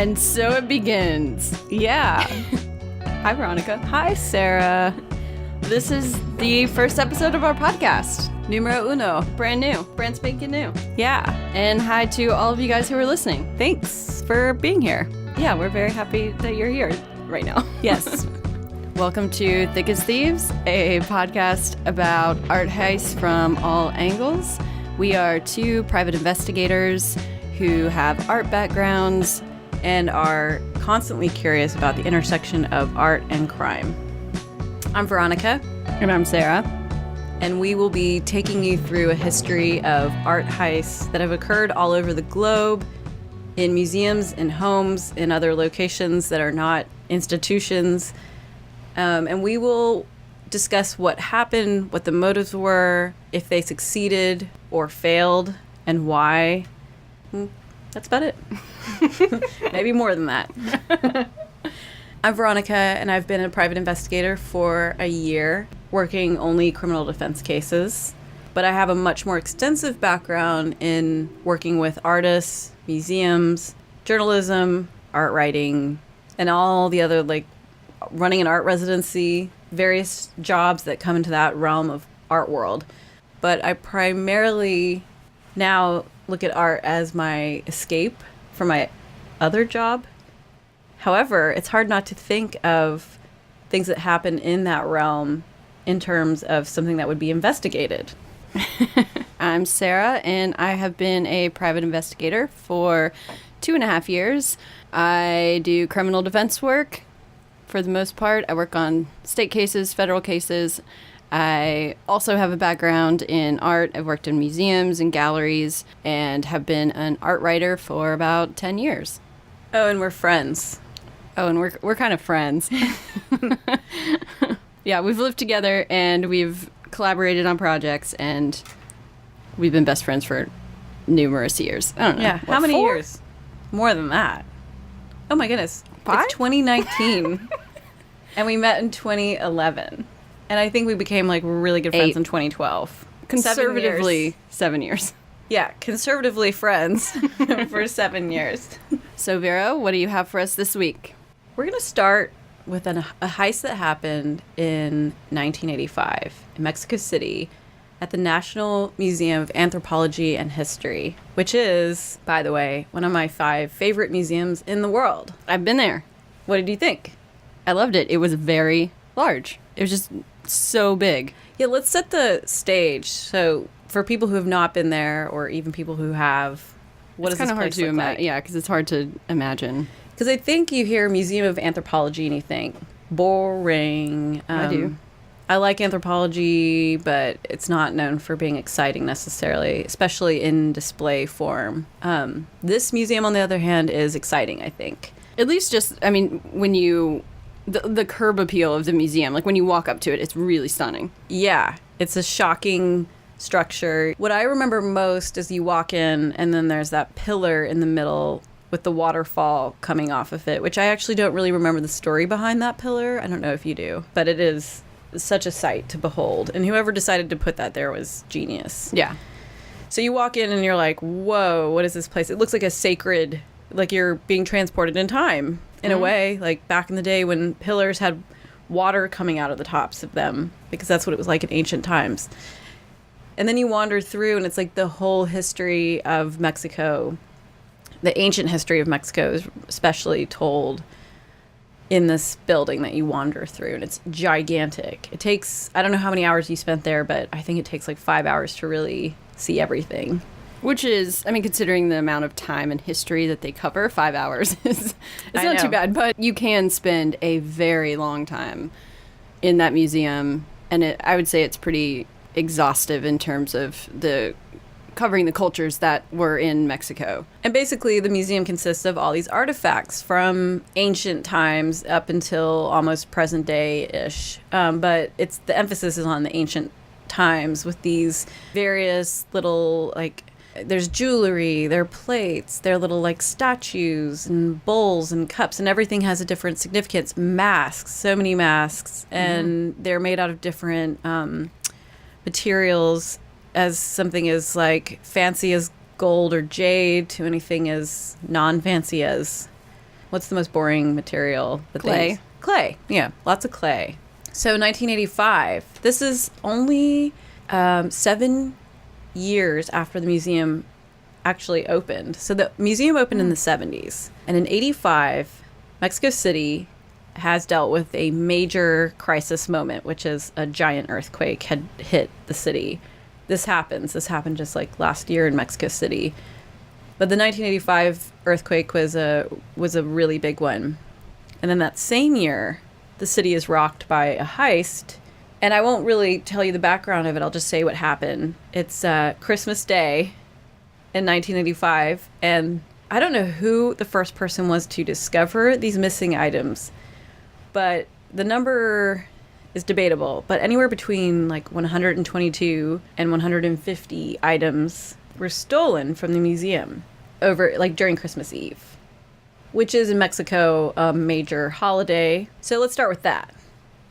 And so it begins. Yeah. Hi, Veronica. Hi, Sarah. This is the first episode of our podcast. Numero uno. Brand new. Brand spanking new. Yeah. And hi to all of you guys who are listening. Thanks for being here. Yeah, we're very happy that you're here right now. Yes. Welcome to Thick as Thieves, a podcast about art heists from all angles. We are two private investigators who have art backgrounds and are constantly curious about the intersection of art and crime. I'm Veronica. And I'm Sarah. And we will be taking you through a history of art heists that have occurred all over the globe, in museums, in homes, in other locations that are not institutions. And we will discuss what happened, what the motives were, if they succeeded or failed, and why. That's about it. Maybe more than that. I'm Veronica, and I've been a private investigator for a year, working only criminal defense cases. But I have a much more extensive background in working with artists, museums, journalism, art writing, and all the other, running an art residency, various jobs that come into that realm of art world. But I primarily now look at art as my escape from my other job. However, it's hard not to think of things that happen in that realm in terms of something that would be investigated. I'm Sarah, and I have been a private investigator for 2.5 years. I do criminal defense work for the most part. I work on state cases, federal cases. I also have a background in art. I've worked in museums and galleries and have been an art writer for about 10 years. Oh, and we're friends. Oh, and we're kind of friends. Yeah, we've lived together and we've collaborated on projects and we've been best friends for numerous years. I don't know. Yeah, how many 4 years? More than that. Oh my goodness. 5? It's 2019. And we met in 2011. And I think we became really good friends 8. in 2012. Conservatively, 7 years. Yeah, conservatively friends for 7 years. So, Vera, what do you have for us this week? We're going to start with a heist that happened in 1985 in Mexico City at the National Museum of Anthropology and History, which is, by the way, one of my 5 favorite museums in the world. I've been there. What did you think? I loved it. It was very large. It was just so big. Yeah, let's set the stage. So, for people who have not been there, or even people who have, what does this place look like? Yeah, because it's hard to imagine. Because I think you hear Museum of Anthropology and you think, boring. I do. I like anthropology, but it's not known for being exciting necessarily, especially in display form. This museum, on the other hand, is exciting, I think. At least when you... The curb appeal of the museum, when you walk up to it, it's really stunning. Yeah, it's a shocking structure. What I remember most is you walk in and then there's that pillar in the middle with the waterfall coming off of it, which I actually don't really remember the story behind that pillar. I don't know if you do, but it is such a sight to behold. And whoever decided to put that there was genius. Yeah. So you walk in and you're like, whoa, what is this place? It looks like a sacred, you're being transported in time in a way, back in the day when pillars had water coming out of the tops of them, because that's what it was like in ancient times. And then you wander through and it's the whole history of Mexico. The ancient history of Mexico is especially told in this building that you wander through, and it's gigantic. It takes, I don't know how many hours you spent there, but I think it takes 5 hours to really see everything. Which is, considering the amount of time and history that they cover, 5 hours is not too bad. But you can spend a very long time in that museum, and I would say it's pretty exhaustive in terms of covering the cultures that were in Mexico. And basically, the museum consists of all these artifacts from ancient times up until almost present day-ish. But the emphasis is on the ancient times with these various little, there's jewelry, there are plates, there are little statues and bowls and cups, and everything has a different significance. Masks, so many masks, and they're made out of different materials, as something as fancy as gold or jade to anything as non-fancy as What's the most boring material? Clay. Clay. Yeah, lots of clay. So 1985. This is only 7 years after the museum actually opened. So the museum opened in the 70s. And in 85, Mexico City has dealt with a major crisis moment, which is a giant earthquake had hit the city. This happened just like last year in Mexico City. But the 1985 earthquake was a really big one. And then that same year, the city is rocked by a heist. And I won't really tell you the background of it. I'll just say what happened. It's Christmas Day in 1985. And I don't know who the first person was to discover these missing items. But the number is debatable. But anywhere between like 122 and 150 items were stolen from the museum over like during Christmas Eve, which is in Mexico a major holiday. So let's start with that.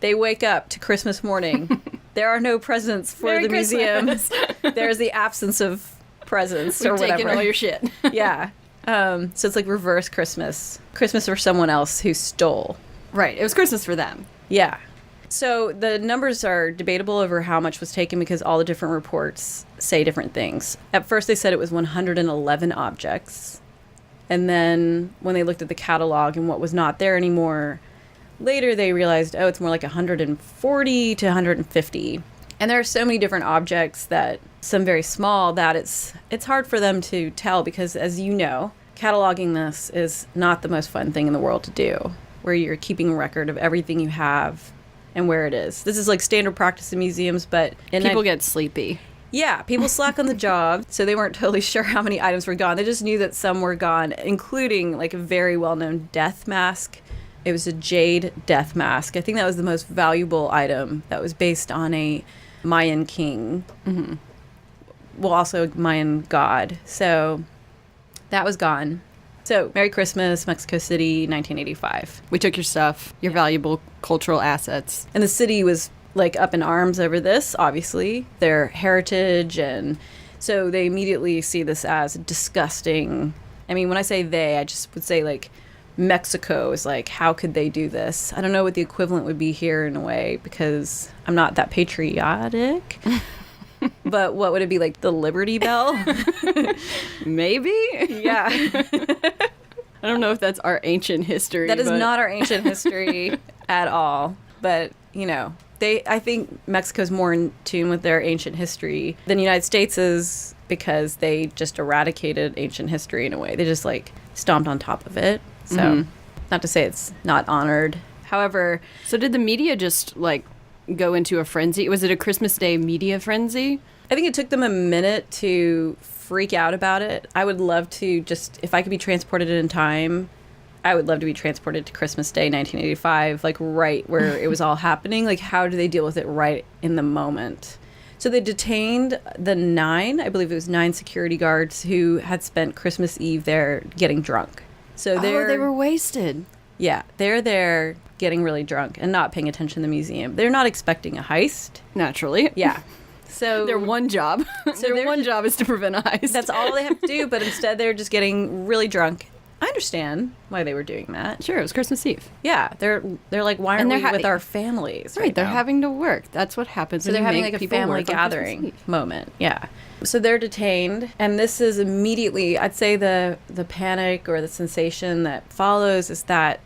They wake up to Christmas morning. There are no presents for Merry the museum. Christmas. There's the absence of presents or We've whatever. taken all your shit. Yeah. So it's like reverse Christmas. Christmas for someone else who stole. Right. It was Christmas for them. Yeah. So the numbers are debatable over how much was taken because all the different reports say different things. At first they said it was 111 objects. And then when they looked at the catalog and what was not there anymore, later they realized, oh, it's more like 140 to 150. And there are so many different objects that some very small that it's hard for them to tell because, as you know, cataloging this is not the most fun thing in the world to do, where you're keeping a record of everything you have and where it is. This is like standard practice in museums, but People get sleepy. Yeah, people slack on the job, so they weren't totally sure how many items were gone. They just knew that some were gone, including like a very well-known death mask. It was a jade death mask. I think that was the most valuable item that was based on a Mayan king. Mm-hmm. Well, also a Mayan god. So that was gone. So Merry Christmas, Mexico City, 1985. We took your stuff, your valuable cultural assets. And the city was like up in arms over this, obviously, their heritage. And so they immediately see this as disgusting. I mean, when I say they, I just would say like Mexico is like, how could they do this? I don't know what the equivalent would be here in a way because I'm not that patriotic. But what would it be, like the Liberty Bell? Maybe? Yeah. I don't know if that's our ancient history. That is not our ancient history at all. But, you know, I think Mexico's more in tune with their ancient history than the United States is because they just eradicated ancient history in a way. They just like stomped on top of it. So not to say it's not honored. However, So did the media just like go into a frenzy? Was it a Christmas Day media frenzy? I think it took them a minute to freak out about it. I would love to just, if I could be transported in time, I would love to be transported to Christmas Day 1985, like right where it was all happening. Like, how do they deal with it right in the moment? So they detained the 9 security guards who had spent Christmas Eve there getting drunk. So They were wasted. Yeah, they're there getting really drunk and not paying attention to the museum. They're not expecting a heist. Naturally. Yeah. So Their one job. Their one job is to prevent a heist. that's all they have to do, but instead they're just getting really drunk. I understand why they were doing that. Sure, it was Christmas Eve. Yeah, they're like, why aren't And we with our families? Right, they're now? having to work. That's what happens. So when they're you having make like a people family work on Christmas gathering Eve. moment. Yeah. So they're detained, and this is immediately, I'd say the panic or the sensation that follows is that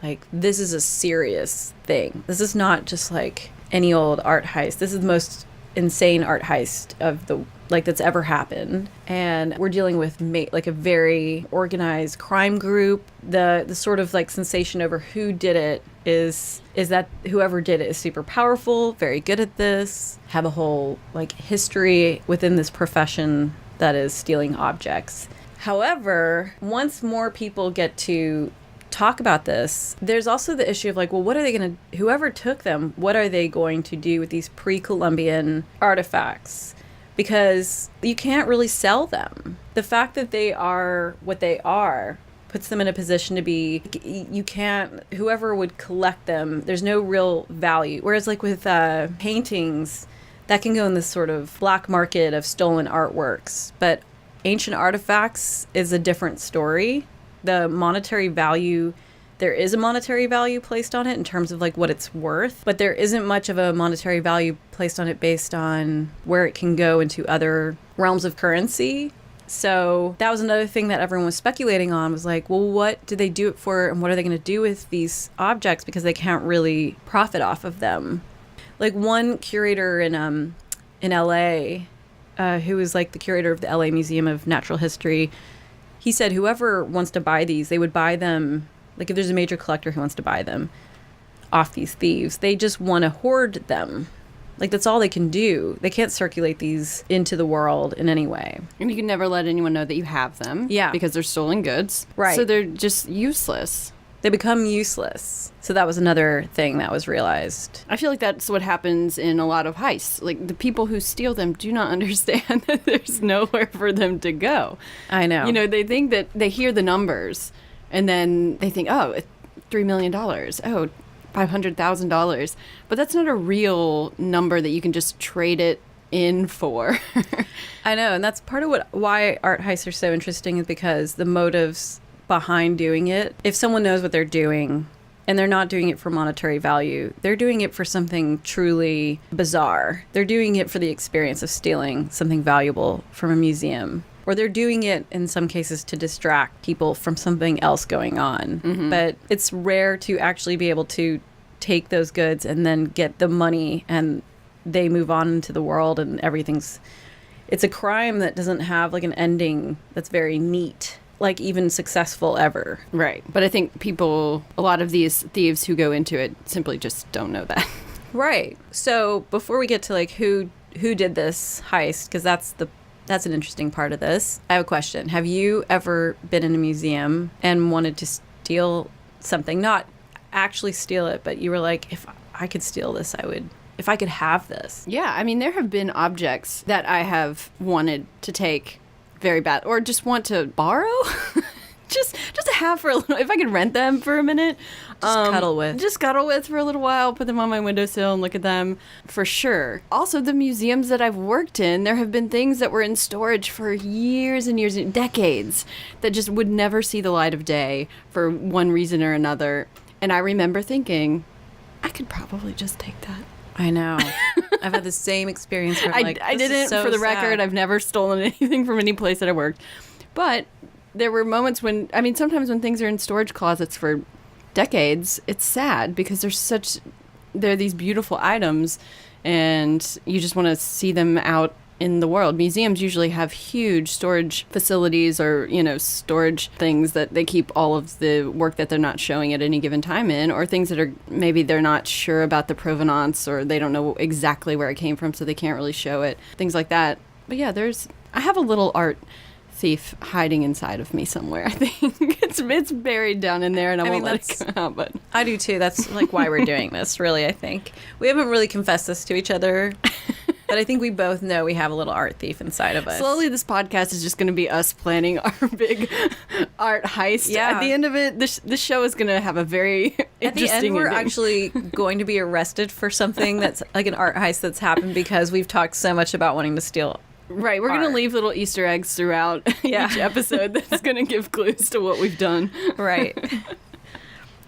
like this is a serious thing. This is not just like any old art heist. This is the most insane art heist of the like that's ever happened, and we're dealing with like a very organized crime group. The sort of like sensation over who did it is that whoever did it is super powerful, very good at this, have a whole like history within this profession that is stealing objects. However, once more people get to talk about this, there's also the issue of like, well, what are they going to, whoever took them, what are they going to do with these pre-Columbian artifacts? Because you can't really sell them. The fact that they are what they are puts them in a position to be, you can't, whoever would collect them, there's no real value. Whereas like with paintings, that can go in this sort of black market of stolen artworks. But ancient artifacts is a different story. the monetary value, there is a monetary value placed on it in terms of like what it's worth, but there isn't much of a monetary value placed on it based on where it can go into other realms of currency. So that was another thing that everyone was speculating on, was like, well, what do they do it for, and what are they going to do with these objects, because they can't really profit off of them. Like one curator in LA, who was like the curator of the LA Museum of Natural History, he said whoever wants to buy these, they would buy them, like if there's a major collector who wants to buy them off these thieves, they just want to hoard them. Like, that's all they can do. They can't circulate these into the world in any way. And you can never let anyone know that you have them. Yeah. Because they're stolen goods. Right. So they're just useless. They become useless. So that was another thing that was realized. I feel like that's what happens in a lot of heists. Like, the people who steal them do not understand that there's nowhere for them to go. I know. You know, they think that they hear the numbers, and then they think, oh, $3 million. Oh, $500,000. But that's not a real number that you can just trade it in for. I know. And that's part of why art heists are so interesting, is because the motives behind doing it, if someone knows what they're doing and they're not doing it for monetary value, they're doing it for something truly bizarre. They're doing it for the experience of stealing something valuable from a museum. Or they're doing it in some cases to distract people from something else going on. Mm-hmm. But it's rare to actually be able to take those goods and then get the money and they move on into the world and it's a crime that doesn't have like an ending that's very neat, like even successful ever. Right. But I think a lot of these thieves who go into it simply just don't know that. Right. So before we get to like who did this heist, because that's an interesting part of this, I have a question. Have you ever been in a museum and wanted to steal something? Not actually steal it, but you were like, if I could steal this, I would. If I could have this. Yeah, I mean, there have been objects that I have wanted to take very bad, or just want to borrow. just to have for a little, if I could rent them for a minute. Cuddle with For a little while, put them on my windowsill and look at them, for sure. Also, the museums that I've worked in, there have been things that were in storage for years and years, decades, that just would never see the light of day for one reason or another. And I remember thinking, I could probably just take that. I know. I've had the same experience where I didn't, for the record, I've never stolen anything from any place that I worked. But there were moments when, I mean, sometimes when things are in storage closets for decades, it's sad because they're these beautiful items and you just want to see them out in the world. Museums usually have huge storage facilities or, storage things that they keep all of the work that they're not showing at any given time in, or things that are maybe they're not sure about the provenance or they don't know exactly where it came from, so they can't really show it. Things like that. But yeah, I have a little art thief hiding inside of me somewhere. I think it's buried down in there, and I won't let it come out. But I do too. That's like why we're doing this. Really, I think we haven't really confessed this to each other, but I think we both know we have a little art thief inside of us. Slowly, this podcast is just going to be us planning our big art heist. Yeah. At the end of it, this show is going to have a very interesting At the end, we're ending. actually going to be arrested for something that's like an art heist that's happened because we've talked so much about wanting to steal. Right, we're going to leave little Easter eggs throughout each episode that's going to give clues to what we've done. Right.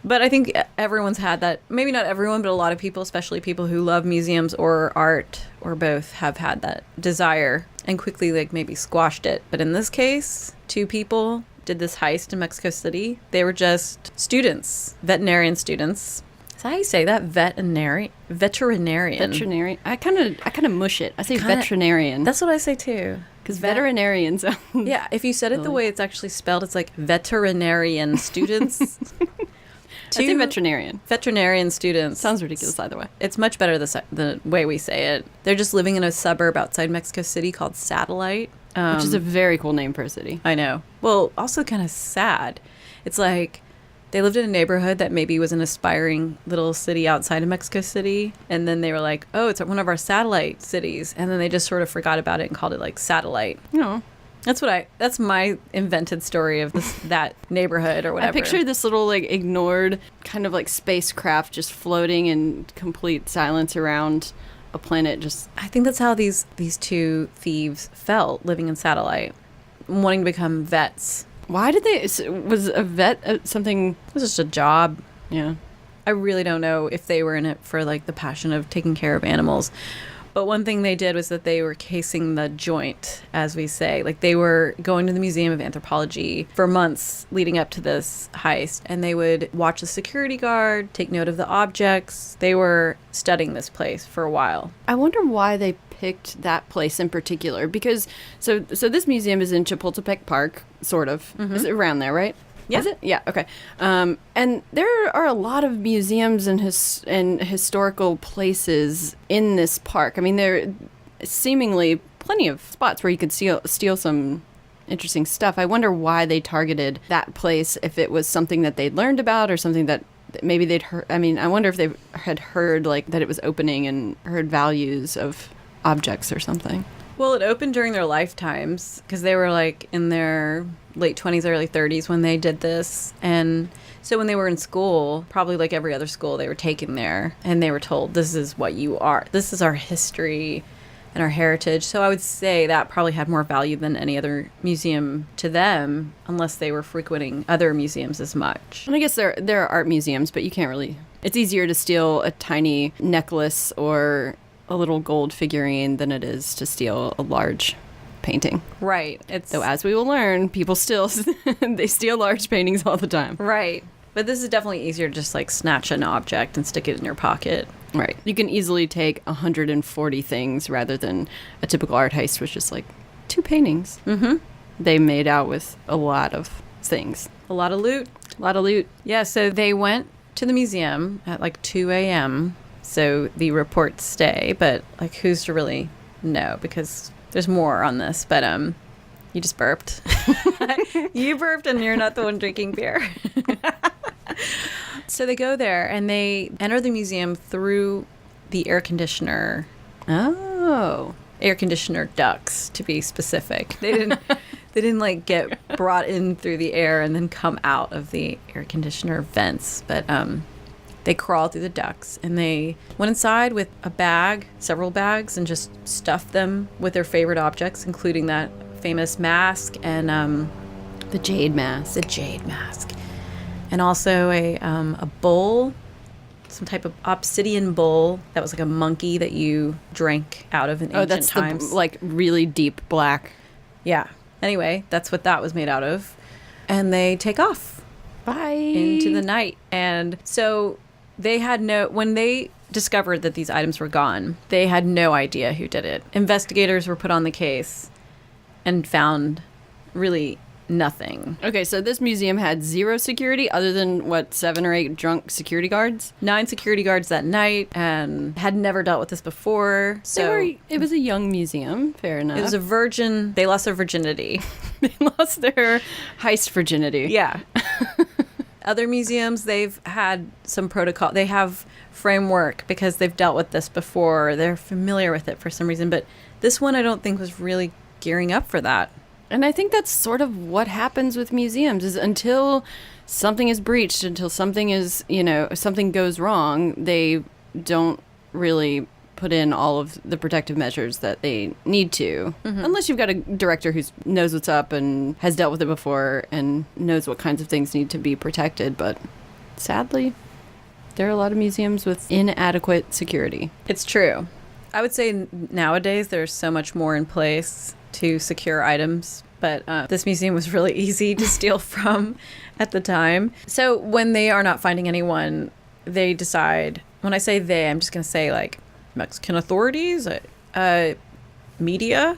But I think everyone's had that. Maybe not everyone, but a lot of people, especially people who love museums or art or both, have had that desire and quickly maybe squashed it. But in this case, 2 people did this heist in Mexico City. They were just students, veterinarian students. Is that how you say that? Veterinarian. Veterinarian. I kind of mush it. I say veterinarian. That's what I say too. Because veterinarian sounds... Yeah, if you said it the way it's actually spelled, it's like veterinarian students. I say veterinarian. Veterinarian students. Sounds ridiculous either way. It's much better the way we say it. They're just living in a suburb outside Mexico City called Satellite. Which is a very cool name for a city. I know. Well, also kind of sad. It's like they lived in a neighborhood that maybe was an aspiring little city outside of Mexico City. And then they were like, oh, it's one of our satellite cities. And then they just sort of forgot about it and called it like Satellite. No. That's my invented story of that neighborhood or whatever. I picture this little ignored kind of spacecraft just floating in complete silence around a planet. I think that's how these 2 thieves felt living in Satellite, wanting to become vets. Why did they? Was a vet something? It was just a job. Yeah. I really don't know if they were in it for like the passion of taking care of animals. But one thing they did was that they were casing the joint, as we say. Like they were going to the Museum of Anthropology for months leading up to this heist. And they would watch the security guard, take note of the objects. They were studying this place for a while. I wonder why they picked that place in particular. Because, so this museum is in Chapultepec Park, sort of. Is it around there, right? Yeah. Is it? Yeah, okay. And there are a lot of museums and historical places in this park. I mean, there are seemingly plenty of spots where you could steal some interesting stuff. I wonder why they targeted that place, if it was something that they'd learned about or something that maybe they'd heard. I mean, I wonder if they had heard, like, that it was opening and heard values of objects or something. Well, it opened during their lifetimes because they were like in their late 20s, early 30s when they did this. And so when they were in school, probably like every other school, they were taken there and they were told, this is what you are. This is our history and our heritage. So I would say that probably had more value than any other museum to them, unless they were frequenting other museums as much. And I guess there are art museums, but you can't really... It's easier to steal a tiny necklace or a little gold figurine than it is to steal a large painting. Right. So as we will learn, people still they steal large paintings all the time. Right. But this is definitely easier to just like snatch an object and stick it in your pocket. Right. You can easily take 140 things rather than a typical art heist, which is like 2 paintings. Mm-hmm. They made out with a lot of things. A lot of loot. A lot of loot. Yeah, so they went to the museum at like 2 a.m. So the reports stay, but like who's to really know, because there's more on this, but you just burped. You burped and you're not the one drinking beer. So they go there and they enter the museum through the air conditioner. Oh. Air conditioner ducts, to be specific. They didn't like get brought in through the air and then come out of the air conditioner vents, but they crawled through the ducts and they went inside with a bag, several bags, and just stuffed them with their favorite objects, including that famous mask and the Jade mask. The Jade mask. And also a bowl, some type of obsidian bowl that was like a monkey that you drank out of in ancient times. Oh, that's the like really deep black. Yeah. Anyway, that's what that was made out of. And they take off. Bye. Into the night. And so they had when they discovered that these items were gone, they had no idea who did it. Investigators were put on the case and found really nothing. Okay, so this museum had 0 security other than, 7 or 8 drunk security guards? 9 security guards that night and had never dealt with this before. So it was a young museum, fair enough. It was they lost their virginity. They lost their heist virginity. Yeah. Other museums, they've had some protocol. They have framework because they've dealt with this before. They're familiar with it for some reason. But this one I don't think was really gearing up for that. And I think that's sort of what happens with museums is until something is breached, until something is, something goes wrong, they don't really put in all of the protective measures that they need to. Mm-hmm. Unless you've got a director who knows what's up and has dealt with it before and knows what kinds of things need to be protected. But sadly, there are a lot of museums with inadequate security. It's true. I would say nowadays there's so much more in place to secure items, but this museum was really easy to steal from at the time. So when they are not finding anyone, they decide, when I say they, I'm just going to say like Mexican authorities, media,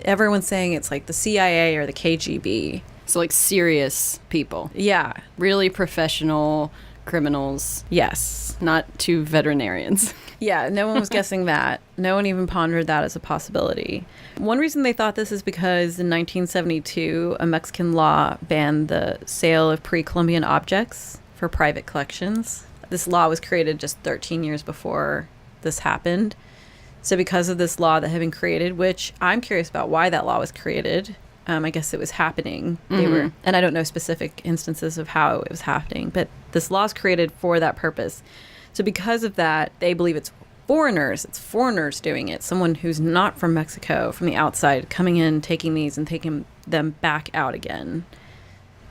everyone's saying it's like the CIA or the KGB. So like serious people. Yeah. Really professional criminals. Yes. Not 2 veterinarians. Yeah, no one was guessing that. No one even pondered that as a possibility. One reason they thought this is because in 1972, a Mexican law banned the sale of pre-Columbian objects for private collections. This law was created just 13 years before this happened. So because of this law that had been created, which I'm curious about why that law was created, I guess it was happening. Mm-hmm. And I don't know specific instances of how it was happening, but this law is created for that purpose. So because of that, they believe it's foreigners doing it. Someone who's not from Mexico, from the outside, coming in, taking these and taking them back out again.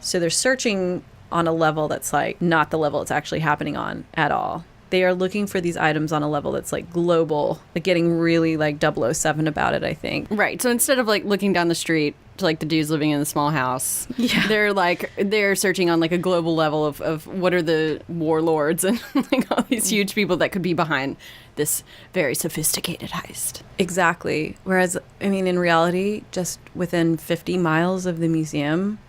So they're searching on a level that's like not the level it's actually happening on at all. They are looking for these items on a level that's like global, like getting really like 007 about it, I think. Right. So instead of like looking down the street to like the dudes living in the small house, they're searching on like a global level of what are the warlords and like all these huge people that could be behind this very sophisticated heist. Exactly. Whereas, I mean, in reality, just within 50 miles of the museum,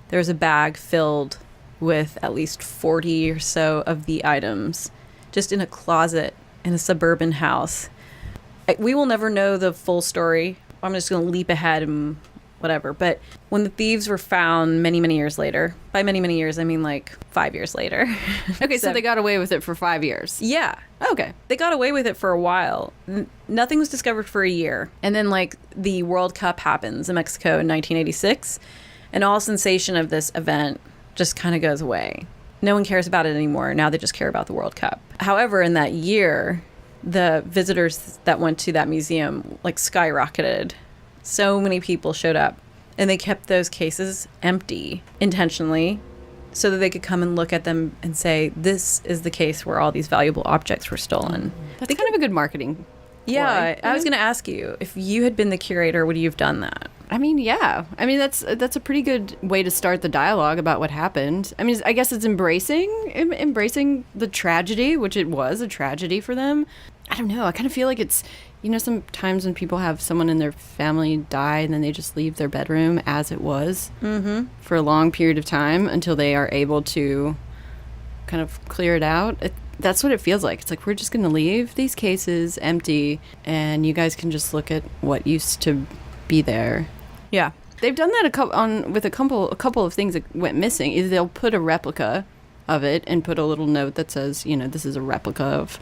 there's a bag filled with at least 40 or so of the items just in a closet in a suburban house. We will never know the full story. I'm just going to leap ahead and whatever. But when the thieves were found many, many years later, by many, many years, I mean like 5 years later. Okay, so they got away with it for 5 years. Yeah. Okay. They got away with it for a while. Nothing was discovered for a year. And then like the World Cup happens in Mexico in 1986. And all sensation of this event just kind of goes away. No one cares about it anymore. Now they just care about the World Cup. However, in that year, the visitors that went to that museum like skyrocketed. So many people showed up, and they kept those cases empty intentionally so that they could come and look at them and say, this is the case where all these valuable objects were stolen. That's kind of a good marketing. Yeah, I was going to ask you, if you had been the curator, would you have done that? I mean, yeah. I mean, that's a pretty good way to start the dialogue about what happened. I mean, I guess it's embracing the tragedy, which it was a tragedy for them. I don't know. I kind of feel like it's, you know, sometimes when people have someone in their family die and then they just leave their bedroom as it was for a long period of time until they are able to kind of clear it out. That's what it feels like. It's like, we're just going to leave these cases empty and you guys can just look at what used to be there. Yeah. They've done that with a couple of things that went missing. Either they'll put a replica of it and put a little note that says, you know, this is a replica of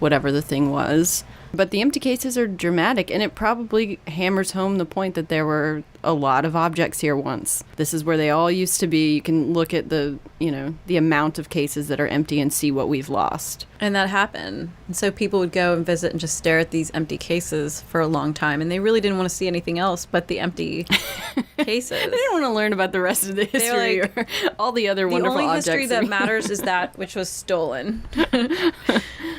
whatever the thing was. But the empty cases are dramatic, and it probably hammers home the point that there were a lot of objects here once. This is where they all used to be. You can look at the amount of cases that are empty and see what we've lost. And that happened. And so people would go and visit and just stare at these empty cases for a long time, and they really didn't want to see anything else but the empty cases. They didn't want to learn about the rest of the history or all the other wonderful objects. The only history that matters is that which was stolen.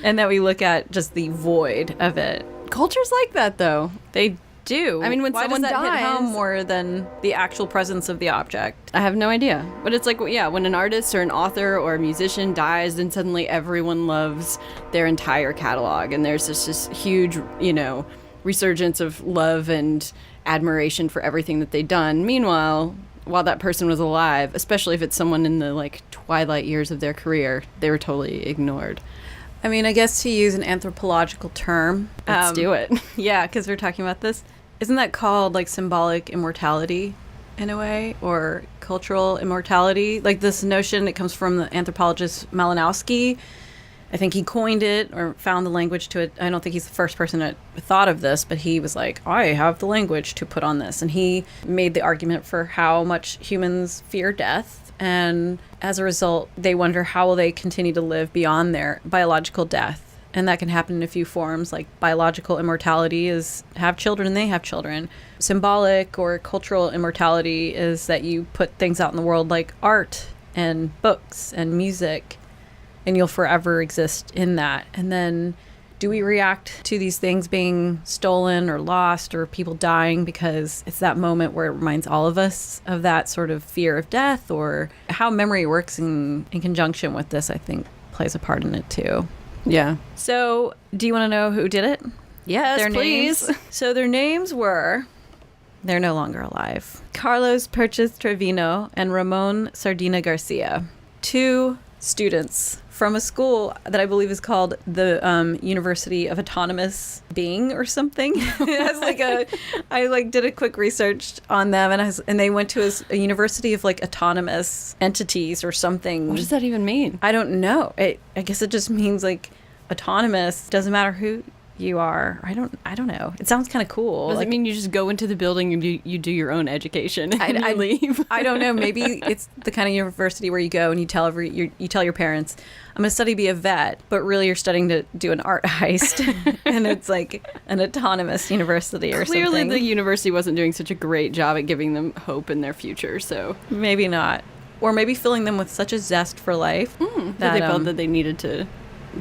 And that we look at just the void of it. Cultures like that, though. They do. I mean, when someone does that dies, hit home more than the actual presence of the object? I have no idea. But it's like, yeah, when an artist or an author or a musician dies, then suddenly everyone loves their entire catalog. And there's this huge, resurgence of love and admiration for everything that they've done. Meanwhile, while that person was alive, especially if it's someone in the twilight years of their career, they were totally ignored. I mean, I guess to use an anthropological term. Let's do it. Yeah, because we're talking about this. Isn't that called symbolic immortality in a way, or cultural immortality? Like this notion, it comes from the anthropologist Malinowski. I think he coined it or found the language to it. I don't think he's the first person that thought of this, but he was like, I have the language to put on this. And he made the argument for how much humans fear death. And as a result, they wonder how will they continue to live beyond their biological death. And that can happen in a few forms, like biological immortality is have children and they have children. Symbolic or cultural immortality is that you put things out in the world like art and books and music, and you'll forever exist in that. And then do we react to these things being stolen or lost or people dying because it's that moment where it reminds all of us of that sort of fear of death, or how memory works in conjunction with this, I think, plays a part in it too. Yeah. So do you want to know who did it? Yes, their please. Names? So their names were, they're no longer alive, Carlos Perches Trevino and Ramon Sardina Garcia. 2 students from a school that I believe is called the University of Autonomous Being or something. It has I did a quick research on them, and they went to a university of autonomous entities or something. What does that even mean? I don't know. I guess it just means autonomous. Doesn't matter who you are. I don't know. It sounds kind of cool. Does it mean you just go into the building and you do your own education and you leave? I don't know. Maybe it's the kind of university where you go and you tell your parents, I'm going to study to be a vet, but really you're studying to do an art heist. And it's like an autonomous university or something. Clearly the university wasn't doing such a great job at giving them hope in their future, so. Maybe not. or maybe filling them with such a zest for life That they felt that they needed to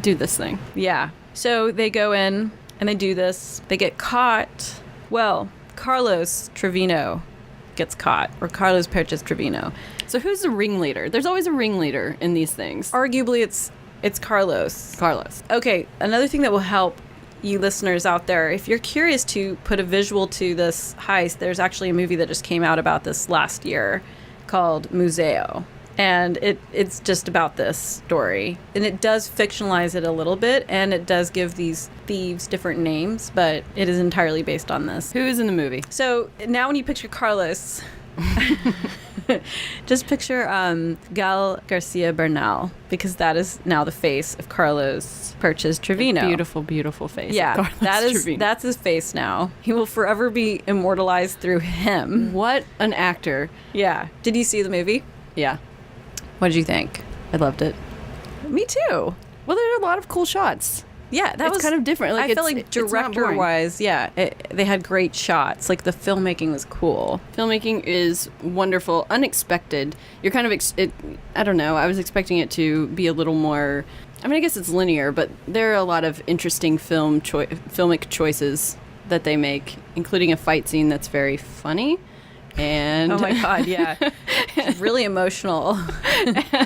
do this thing. Yeah. So they go in and they do this. They get caught. Well, Carlos Trevino gets caught, or Carlos Perches Trevino. So who's the ringleader? There's always a ringleader in these things. Arguably, it's Carlos. Carlos. Okay, another thing that will help you listeners out there, if you're curious to put a visual to this heist, there's actually a movie that just came out about this last year called Museo. And it's just about this story. And it does fictionalize it a little bit, and it does give these thieves different names, but it is entirely based on this. Who is in the movie? So now when you picture Carlos, just picture Garcia Bernal, because that is now the face of Carlos Perches Trevino. Beautiful, beautiful face. Yeah, that's his face now. He will forever be immortalized through him. What an actor. Yeah. Did you see the movie? Yeah. What did you think? I loved it. Me too. Well, there are a lot of cool shots. Yeah, that was kind of different. Like, I felt like director-wise, yeah, they had great shots. Like, the filmmaking was cool. Filmmaking is wonderful, unexpected. You're kind of, I don't know, I was expecting it to be a little more, I mean, I guess it's linear, but there are a lot of interesting filmic choices that they make, including a fight scene that's very funny. And oh my God, yeah. It's really emotional.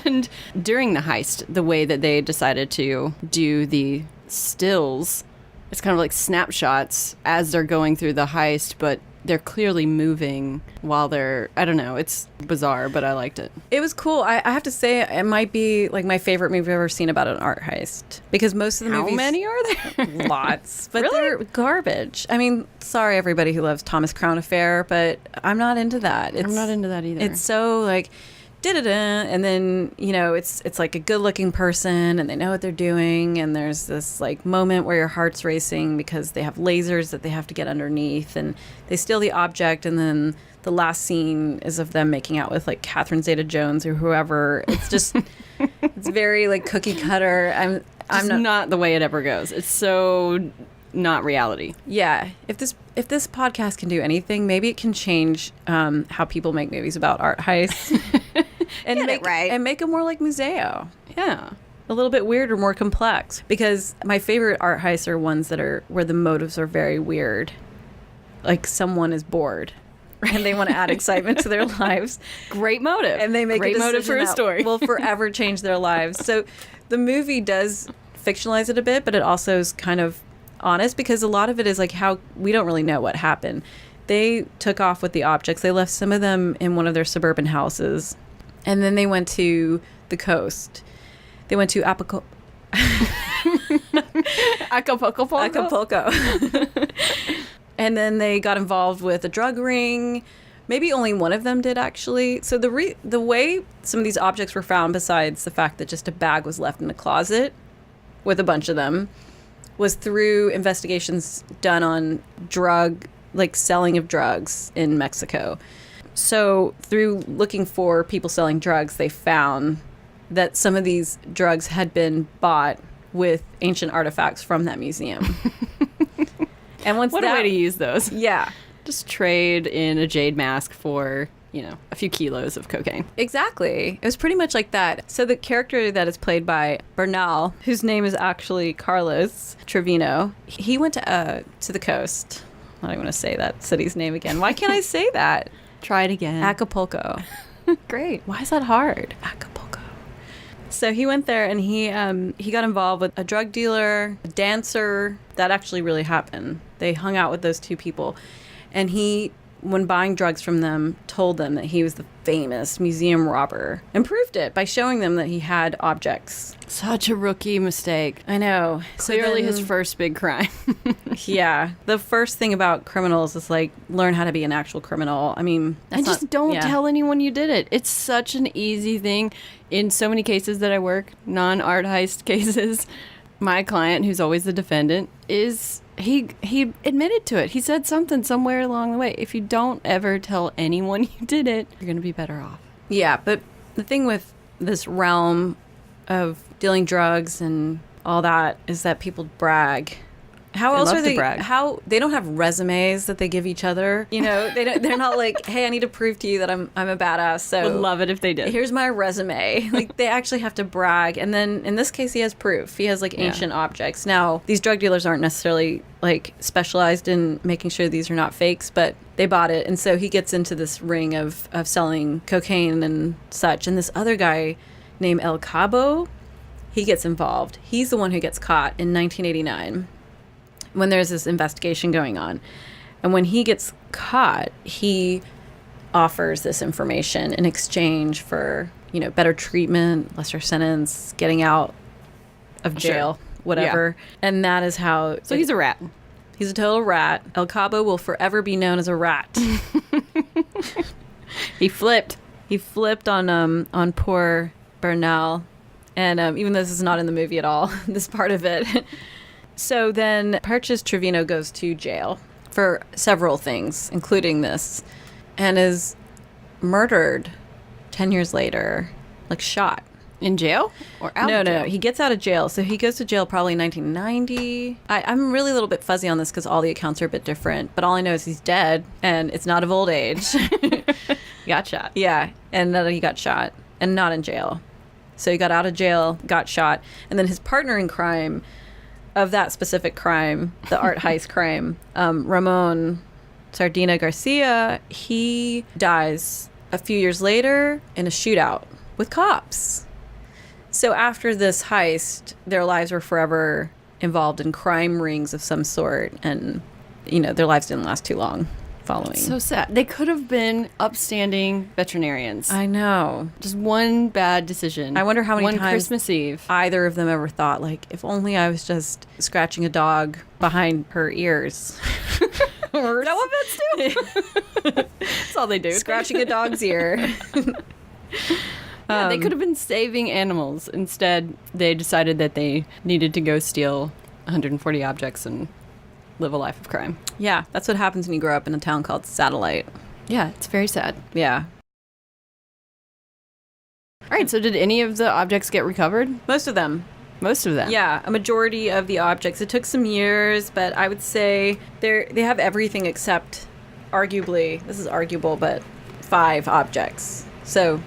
And during the heist, the way that they decided to do the stills, it's kind of like snapshots as they're going through the heist, but they're clearly moving while they're, I don't know, it's bizarre, but I liked it. It was cool. I have to say, it might be like my favorite movie I've ever seen about an art heist, because most of the movies... How many are there? Lots. But Really? they're garbage. I mean, sorry everybody who loves Thomas Crown Affair, but I'm not into that. I'm not into that either. It's so like... da-da-da, and then, you know, it's like a good-looking person, and they know what they're doing, and there's this, like, moment where your heart's racing because they have lasers that they have to get underneath, and they steal the object, and then the last scene is of them making out with, like, Catherine Zeta-Jones or whoever. It's just, it's very, like, cookie-cutter. I'm not the way it ever goes. It's so not reality. Yeah. If this podcast can do anything, maybe it can change how people make movies about art heists. And make them more like Museo. Yeah. A little bit weirder, more complex. Because my favorite art heists are ones that are where the motives are very weird. Like someone is bored and they want to add excitement to their lives. Great motive. And they make great a motive for a story. Will forever change their lives. So the movie does fictionalize it a bit, but it also is kind of honest, because a lot of it is like how we don't really know what happened. They took off with the objects. They left some of them in one of their suburban houses. And then they went to the coast. They went to Acapulco. And then they got involved with a drug ring. Maybe only one of them did, actually. So the way some of these objects were found, besides the fact that just a bag was left in a closet with a bunch of them, was through investigations done on selling of drugs in Mexico. So through looking for people selling drugs, they found that some of these drugs had been bought with ancient artifacts from that museum. And once what a way to use those. Yeah. Just trade in a jade mask for, you know, a few kilos of cocaine. Exactly. It was pretty much like that. So the character that is played by Bernal, whose name is actually Carlos Trevino, he went to the coast. I don't want to say that city's name again. Why can't I say that? Try it again. Acapulco. Great. Why is that hard? Acapulco. So he went there and he got involved with a drug dealer, a dancer. That actually really happened. They hung out with those two people. And he, when buying drugs from them, told them that he was the famous museum robber and proved it by showing them that he had objects. Such a rookie mistake. I know. Clearly his first big crime. Yeah. The first thing about criminals is like learn how to be an actual criminal. I mean, don't tell anyone you did it. It's such an easy thing. In so many cases that I work, non-art heist cases, my client, who's always the defendant, is he admitted to it. He said something somewhere along the way. If you don't ever tell anyone you did it, you're going to be better off. Yeah, but the thing with this realm of dealing drugs and all that is that people brag How else love are to they? brag. How they don't have resumes that they give each other. You know, they don't. They're not like, hey, I need to prove to you that I'm a badass. So Would love it if they did. here's my resume. Like, they actually have to brag. And then in this case, he has proof. He has like ancient objects. Now, these drug dealers aren't necessarily like specialized in making sure these are not fakes, but they bought it. And so he gets into this ring of selling cocaine and such. And this other guy named El Cabo, he gets involved. He's the one who gets caught in 1989 when there's this investigation going on. And when he gets caught, he offers this information in exchange for, you know, better treatment, lesser sentence, getting out of jail, whatever. And that is how... So he's a rat. He's a total rat. El Cabo will forever be known as a rat. He flipped. He flipped on poor Bernal. And even though this is not in the movie at all, this part of it... So then Perches Trevino goes to jail for several things, including this, and is murdered 10 years later, like shot. In jail? Or out of jail? No. He gets out of jail. So he goes to jail probably in 1990. I'm really a little bit fuzzy on this because all the accounts are a bit different. But all I know is he's dead, and it's not of old age. Got shot. Yeah, and that he got shot, and not in jail. So he got out of jail, got shot, and then his partner in crime... of that specific crime, the art heist crime, Ramon Sardina Garcia, he dies a few years later in a shootout with cops. So after this heist, their lives were forever involved in crime rings of some sort, and, you know, their lives didn't last too long following. So sad. They could have been upstanding veterinarians. I know. Just one bad decision. I wonder how many times Christmas Eve either of them ever thought, like, if only I was just scratching a dog behind her ears. Or is that what vets do? That's all they do. Scratching a dog's ear. Yeah, they could have been saving animals. Instead, they decided that they needed to go steal 140 objects and live a life of crime. Yeah, that's what happens when you grow up in a town called Satellite. Yeah, it's very sad. Yeah. All right, so did any of the objects get recovered? Most of them. Most of them? Yeah, a majority of the objects. It took some years, but I would say they have everything except, arguably, this is arguable, but 5 objects. So...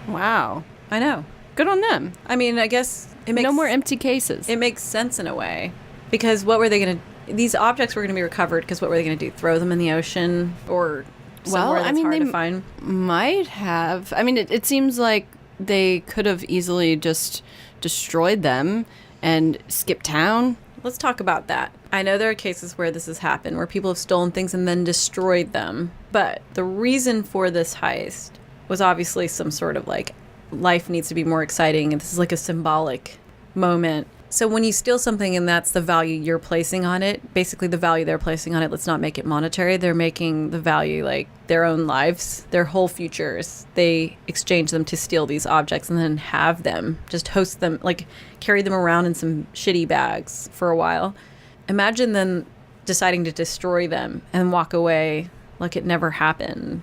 Wow. I know. Good on them. I mean, I guess it makes... No more empty cases. It makes sense in a way. Because what were they going to... These objects were going to be recovered because what were they going to do? Throw them in the ocean or somewhere that's hard to find? Might have. I mean, it seems like they could have easily just destroyed them and skipped town. Let's talk about that. I know there are cases where this has happened, where people have stolen things and then destroyed them. But the reason for this heist was obviously some sort of like, life needs to be more exciting, and this is like a symbolic moment. So when you steal something and that's the value you're placing on it, basically the value they're placing on it, let's not make it monetary. They're making the value like their own lives, their whole futures. They exchange them to steal these objects and then have them, just host them, like carry them around in some shitty bags for a while. Imagine then deciding to destroy them and walk away like it never happened.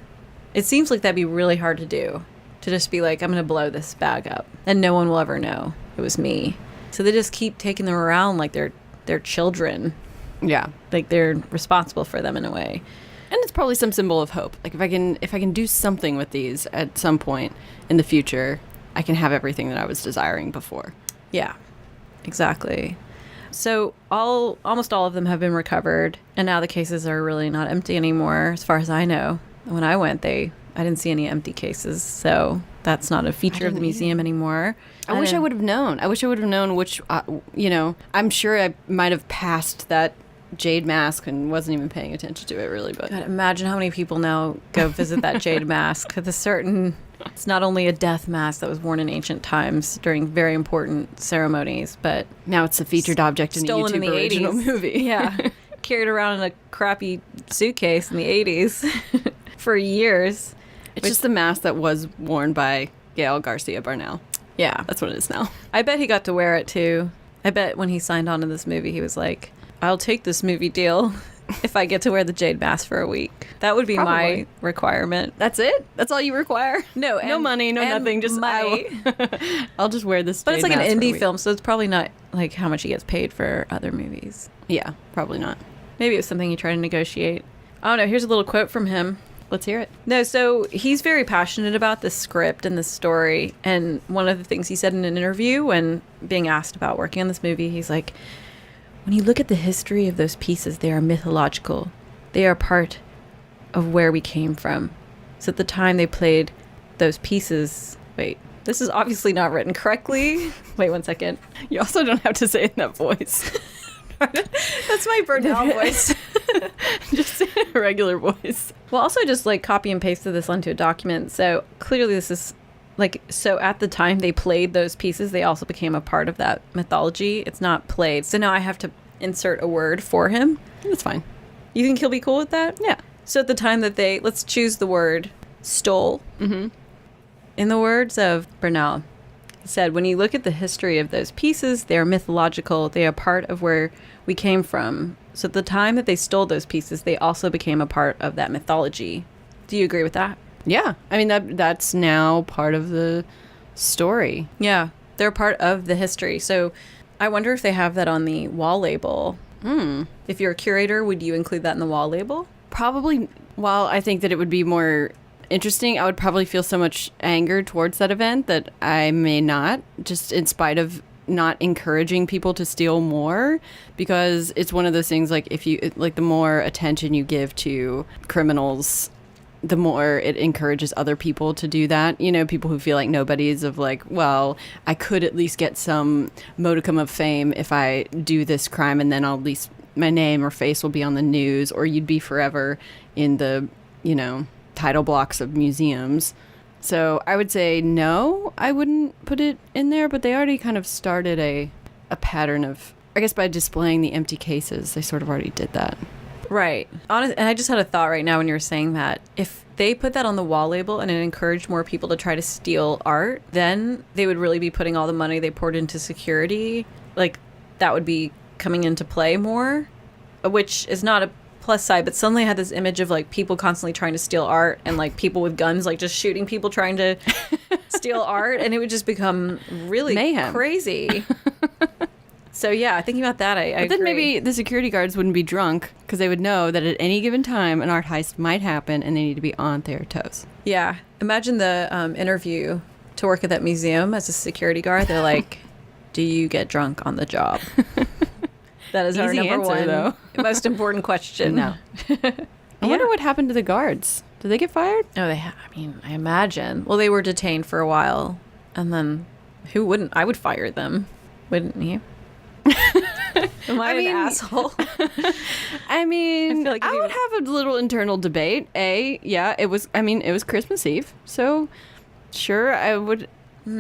It seems like that'd be really hard to do, to just be like, I'm going to blow this bag up and no one will ever know it was me. So they just keep taking them around like they're children. Yeah. Like they're responsible for them in a way. And it's probably some symbol of hope. Like if I can do something with these at some point in the future, I can have everything that I was desiring before. Yeah. Exactly. So almost all of them have been recovered, and now the cases are really not empty anymore as far as I know. When I went, I didn't see any empty cases, so that's not a feature of the museum anymore. I wish I would have known. I wish I would have known which, I'm sure I might have passed that Jade mask and wasn't even paying attention to it really. But God, imagine how many people now go visit that Jade mask. It's not only a death mask that was worn in ancient times during very important ceremonies, but now it's a featured object in the YouTube in the original 80s. movie. Yeah. Carried around in a crappy suitcase in the 80s for years. It's just the mask that was worn by Garcia Bernal. Yeah. That's what it is now. I bet he got to wear it too. I bet when he signed on to this movie, he was like, I'll take this movie deal. if I get to wear the Jade mask for a week. That would be my Probably. requirement. That's it? That's all you require? No, no money, no and nothing. Just I'll just wear this. But it's Jade like an mask for a indie week. film, so it's probably not like how much he gets paid for other movies. Yeah, probably not. Maybe it was something he tried to negotiate. I don't know. Here's a little quote from him. Let's hear it. No, so he's very passionate about the script and the story. And one of the things he said in an interview when being asked about working on this movie, he's like, when you look at the history of those pieces, they are mythological. They are part of where we came from. So at the time they played those pieces... Wait, this is obviously not written correctly. Wait 1 second. You also don't have to say it in that voice. That's my Bernal voice. Just a regular voice. Well, also just like copy and pasted this onto a document. So clearly this is like, so at the time they played those pieces, they also became a part of that mythology. It's not played. So now I have to insert a word for him. That's fine. You think he'll be cool with that? Yeah. So at the time that let's choose the word stole. Mm-hmm. In the words of Bernal, he said, when you look at the history of those pieces, they are mythological. They are part of where we came from. So at the time that they stole those pieces, they also became a part of that mythology. Do you agree with that? Yeah. I mean, that's now part of the story. Yeah, they're part of the history. So I wonder if they have that on the wall label. If you're a curator, would you include that in the wall label? Probably. While I think that it would be more interesting, I would probably feel so much anger towards that event that I may not, just in spite of not encouraging people to steal more, because it's one of those things, like, if you like, the more attention you give to criminals, the more it encourages other people to do that. You know, people who feel like nobodies, of like, well, I could at least get some modicum of fame if I do this crime, and then I'll at least my name or face will be on the news, or you'd be forever in the, you know, title blocks of museums. So I would say no, I wouldn't put it in there, but they already kind of started a pattern of, I guess by displaying the empty cases, they sort of already did that. Right. And I just had a thought right now when you were saying that. If they put that on the wall label and it encouraged more people to try to steal art, then they would really be putting all the money they poured into security. Like, that would be coming into play more, which is not a plus side, but suddenly I had this image of like people constantly trying to steal art and like people with guns like just shooting people trying to steal art, and it would just become really mayhem. Crazy. So yeah, thinking about that, I But then agree. maybe the security guards wouldn't be drunk because they would know that at any given time an art heist might happen and they need to be on their toes. Yeah. Imagine the interview to work at that museum as a security guard. They're like, do you get drunk on the job? That is our Easy number answer, one though. most important question. No. I wonder what happened to the guards. Did they get fired? Oh, I mean, I imagine. Well, they were detained for a while, and then who wouldn't? I would fire them, wouldn't you? Am I, an asshole? I mean, I feel like I would have a little internal debate. Yeah, it was Christmas Eve, so sure, I would.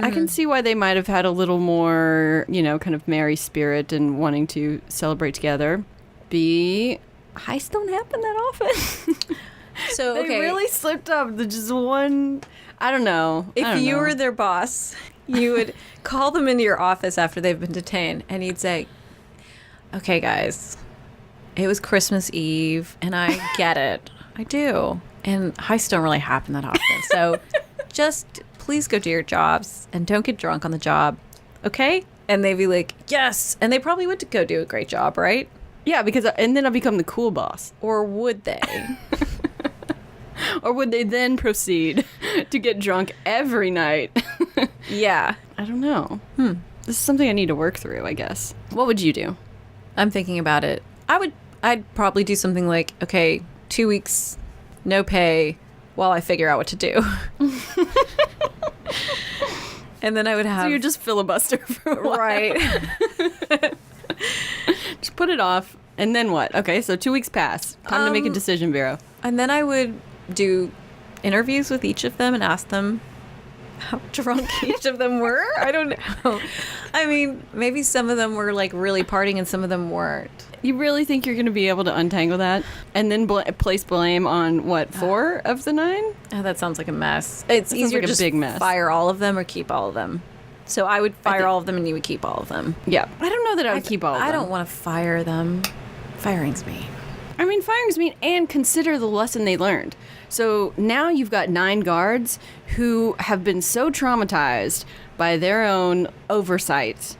I can see why they might have had a little more, you know, kind of merry spirit and wanting to celebrate together. B, heists don't happen that often. So, They okay. really slipped up. The just one, I don't know. If you were their boss, you would call them into your office after they've been detained, and you'd say, okay, guys, it was Christmas Eve, and I get it. I do. And heists don't really happen that often. So just please go do your jobs and don't get drunk on the job. Okay? And they'd be like, yes. And they probably would go do a great job, right? Yeah, because and then I'll become the cool boss. Or would they? Or would they then proceed to get drunk every night? Yeah. I don't know. This is something I need to work through, I guess. What would you do? I'm thinking about it. I'd probably do something like, okay, 2 weeks, no pay, while I figure out what to do. And then I would have... So you're just filibuster for a while. Right. Just put it off. And then what? Okay, so 2 weeks pass. Time to make a decision, Vero. And then I would do interviews with each of them and ask them how drunk each of them were. I don't know. I mean, maybe some of them were like really partying and some of them weren't. You really think you're going to be able to untangle that? And then place blame on, what, 4 of the 9? Oh, that sounds like a mess. It's easier like a to just big mess. fire all of them or keep all of them. So I would fire all of them and you would keep all of them. Yeah. I don't know that I would keep all of them. I don't want to fire them. Firing's mean. I mean, firing's mean, and consider the lesson they learned. So now you've got 9 guards who have been so traumatized by their own oversight.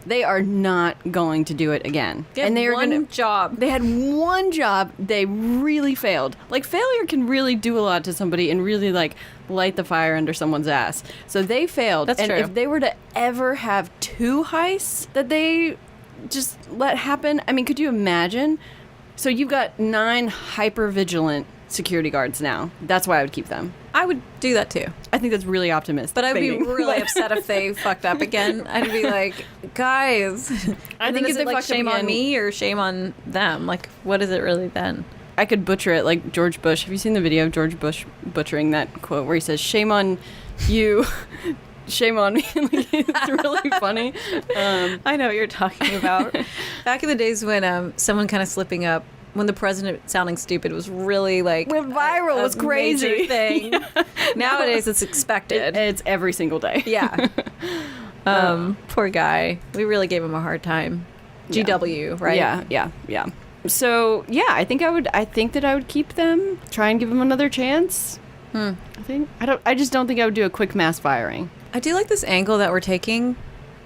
They are not going to do it again. And they are one job. They had one job. They really failed. Like, failure can really do a lot to somebody and really, like, light the fire under someone's ass. So they failed. That's true. And if they were to ever have 2 heists that they just let happen, I mean, could you imagine? So you've got 9 hyper-vigilant security guards now. That's why I would keep them. I would do that too. I think that's really optimistic. But I'd be really upset if they fucked up again. I'd be like, guys. I think if they like fucked shame up on again, me or shame on them. Like, what is it really then? I could butcher it like George Bush. Have you seen the video of George Bush butchering that quote where he says, "Shame on you, shame on me"? Like, it's really funny. I know what you're talking about. Back in the days when someone kind of slipping up, when the president sounding stupid was really like went viral, a it was crazy major thing. Yeah. Nowadays it's expected. It's every single day. Yeah. Poor guy. We really gave him a hard time. Yeah. GW, right? Yeah. So yeah, I think that I would keep them. Try and give them another chance. I just don't think I would do a quick mass firing. I do like this angle that we're taking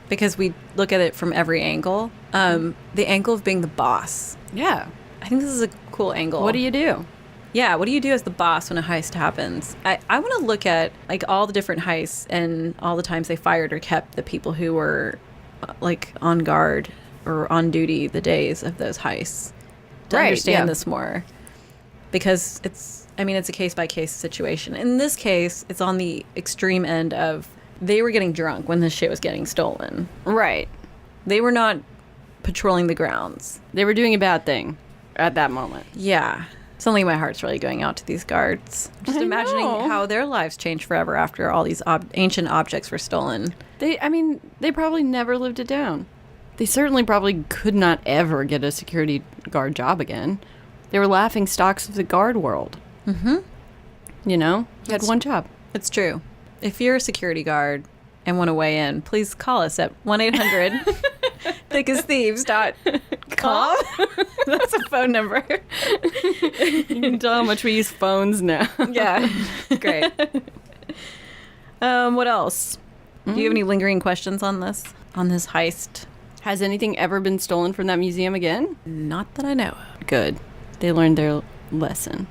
because we look at it from every angle. The angle of being the boss. Yeah. I think this is a cool angle. What do you do? Yeah, what do you do as the boss when a heist happens? I want to look at like all the different heists and all the times they fired or kept the people who were like on guard or on duty the days of those heists to understand this more. Because it's a case-by-case situation. In this case, it's on the extreme end of they were getting drunk when this shit was getting stolen. Right. They were not patrolling the grounds. They were doing a bad thing at that moment. Yeah. Suddenly my heart's really going out to these guards. Just imagining how their lives changed forever after all these ancient objects were stolen. They probably never lived it down. They certainly probably could not ever get a security guard job again. They were laughing stocks of the guard world. Mm-hmm. You know? You had one job. It's true. If you're a security guard and want to weigh in, please call us at 1-800-thickasthieves.com. That's a phone number. You can tell how much we use phones now. Yeah. Great. What else? Do you have any lingering questions on this heist? Has anything ever been stolen from that museum again? Not that I know of. Good. They learned their lesson.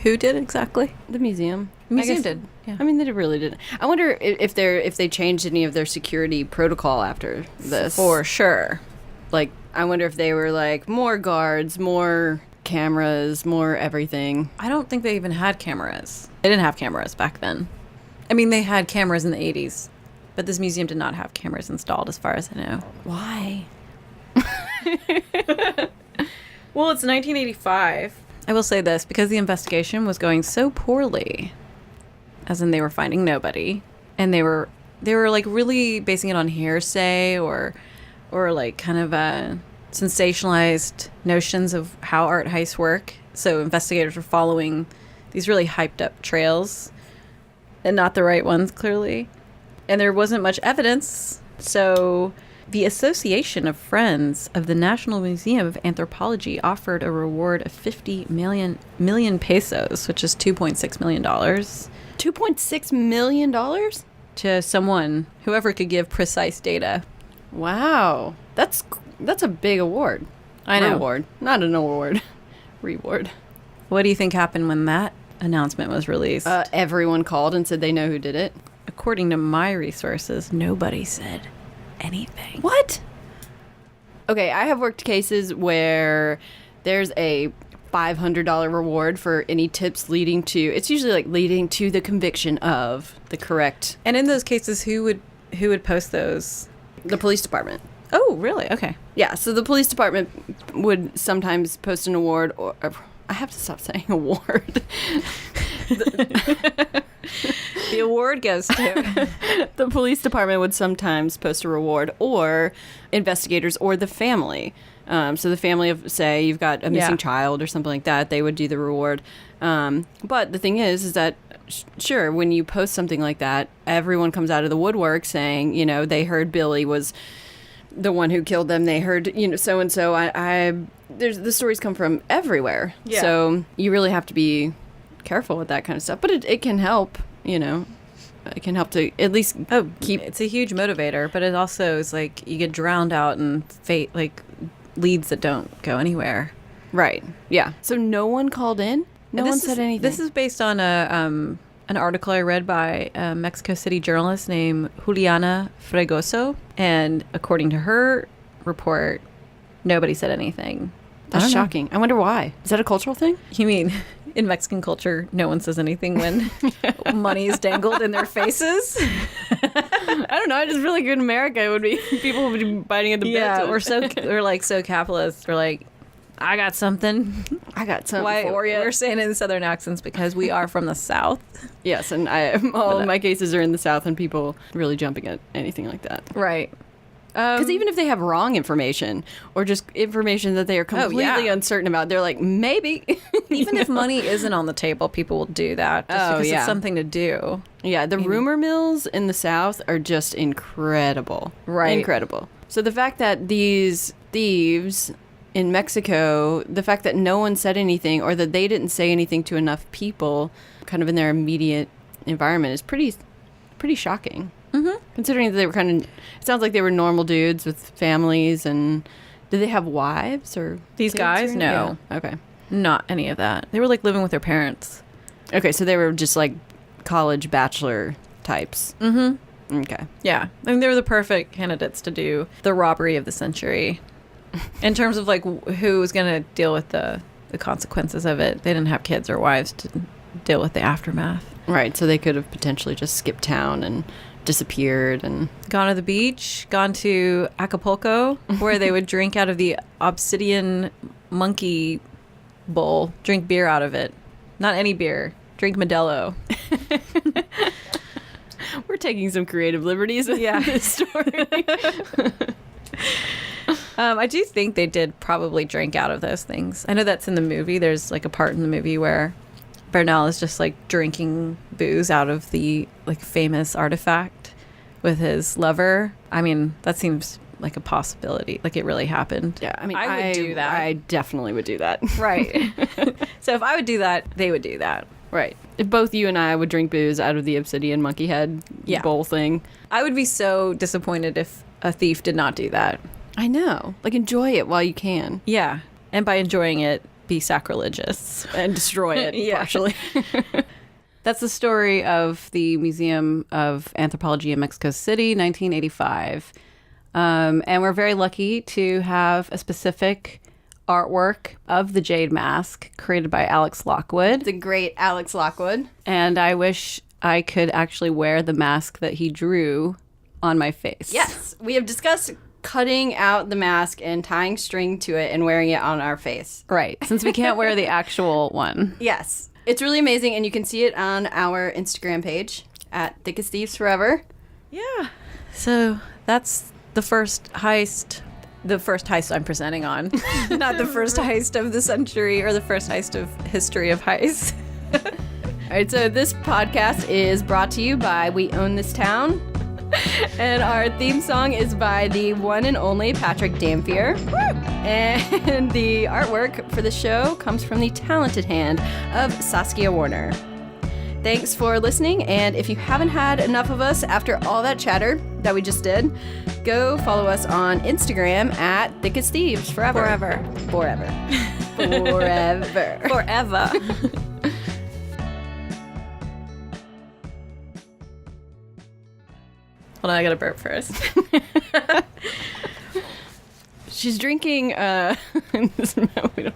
Who did exactly? The museum. The museum did. Yeah. I mean, they really did. I wonder if they changed any of their security protocol after this. For sure. Like, I wonder if they were like more guards, more cameras, more everything. I don't think they even had cameras. They didn't have cameras back then. I mean, they had cameras in the 80s, but this museum did not have cameras installed as far as I know. Why? Well, it's 1985. I will say this, because the investigation was going so poorly, as in they were finding nobody, and they were like really basing it on hearsay or like kind of sensationalized notions of how art heists work. So investigators were following these really hyped up trails and not the right ones, clearly. And there wasn't much evidence. So the Association of Friends of the National Museum of Anthropology offered a reward of 50 million pesos, which is $2.6 million. $2.6 million? To someone, whoever could give precise data. Wow. That's a big award. I know. Reward. Not an award. Reward. What do you think happened when that announcement was released? Everyone called and said they know who did it. According to my resources, nobody said anything. What? Okay, I have worked cases where there's a $500 reward for any tips leading to the conviction of the correct. And in those cases, who would post those? The police department. Oh, really? Okay. Yeah, so the police department would sometimes post an award, or I have to stop saying award. The award goes to... The police department would sometimes post a reward, or investigators or the family. So the family of, say, you've got a missing child or something like that, they would do the reward. But the thing is that, sure, when you post something like that, everyone comes out of the woodwork saying, they heard Billy was the one who killed them, they heard, so and so. The stories come from everywhere. Yeah. So you really have to be careful with that kind of stuff. But it can help, It can help to at least keep. It's a huge motivator, but it also is like you get drowned out in leads that don't go anywhere. Right. Yeah. So no one called in? No one said anything? This is based on an article I read by a Mexico City journalist named Juliana Fregoso. And according to her report, nobody said anything. That's shocking. I wonder why. Is that a cultural thing? You mean in Mexican culture, no one says anything when money is dangled in their faces? I don't know. I just feel like in America, people would be biting at the bit. Yeah, we're so capitalist. We're like, I got something. I got something for you. We're saying it in Southern accents because we are from the South. Yes, and all of my cases are in the South, and people really jumping at anything like that. Right. Because even if they have wrong information or just information that they are completely uncertain about, they're like, maybe. Even if money isn't on the table, people will do that just because it's something to do. Yeah, the rumor mills in the South are just incredible. Right. Incredible. So the fact that these thieves in Mexico, the fact that no one said anything or that they didn't say anything to enough people kind of in their immediate environment is pretty shocking. Mm-hmm. Considering that they were it sounds like they were normal dudes with families, and did they have wives or these guys? No. Yeah. Okay. Not any of that. They were like living with their parents. Okay, so they were just like college bachelor types. Mm-hmm. Okay. Yeah. I mean, they were the perfect candidates to do the robbery of the century. In terms of like who was going to deal with the consequences of it. They didn't have kids or wives to deal with the aftermath. Right, so they could have potentially just skipped town and disappeared and gone to the beach, gone to Acapulco, where they would drink out of the obsidian monkey bowl, drink beer out of it. Not any beer, drink Modelo. We're taking some creative liberties with this story. I do think they did probably drink out of those things. I know that's in the movie. There's like a part in the movie where Bernal is just like drinking booze out of the like famous artifact with his lover. I mean, that seems like a possibility. Like it really happened. Yeah, I mean, I would do that. I definitely would do that. Right. So if I would do that, they would do that. Right. If both you and I would drink booze out of the obsidian monkey head bowl thing. I would be so disappointed if a thief did not do that. I know. Like, enjoy it while you can. Yeah. And by enjoying it, be sacrilegious. And destroy it, partially. That's the story of the Museum of Anthropology in Mexico City, 1985. And we're very lucky to have a specific artwork of the Jade mask created by Alex Lockwood. The great Alex Lockwood. And I wish I could actually wear the mask that he drew on my face. Yes. We have discussed cutting out the mask and tying string to it and wearing it on our face. Right. Since we can't wear the actual one. Yes. It's really amazing, and you can see it on our Instagram page at Thick as Thieves Forever. Yeah. So that's the first heist. The first heist I'm presenting on. Not the first heist of the century or the first heist of history of heists. All right, so this podcast is brought to you by We Own This Town. And our theme song is by the one and only Patrick Damphier. And the artwork for the show comes from the talented hand of Saskia Warner. Thanks for listening, and if you haven't had enough of us after all that chatter that we just did, go follow us on Instagram at Thick as Thieves Forever. Forever. Hold on, I gotta burp first. She's drinking, we don't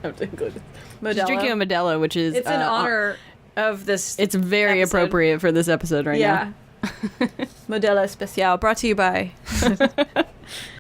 have to include this. Modelo. She's drinking a Modelo, which is... It's in honor of this It's very episode. appropriate for this episode right now. Modelo Especial, brought to you by...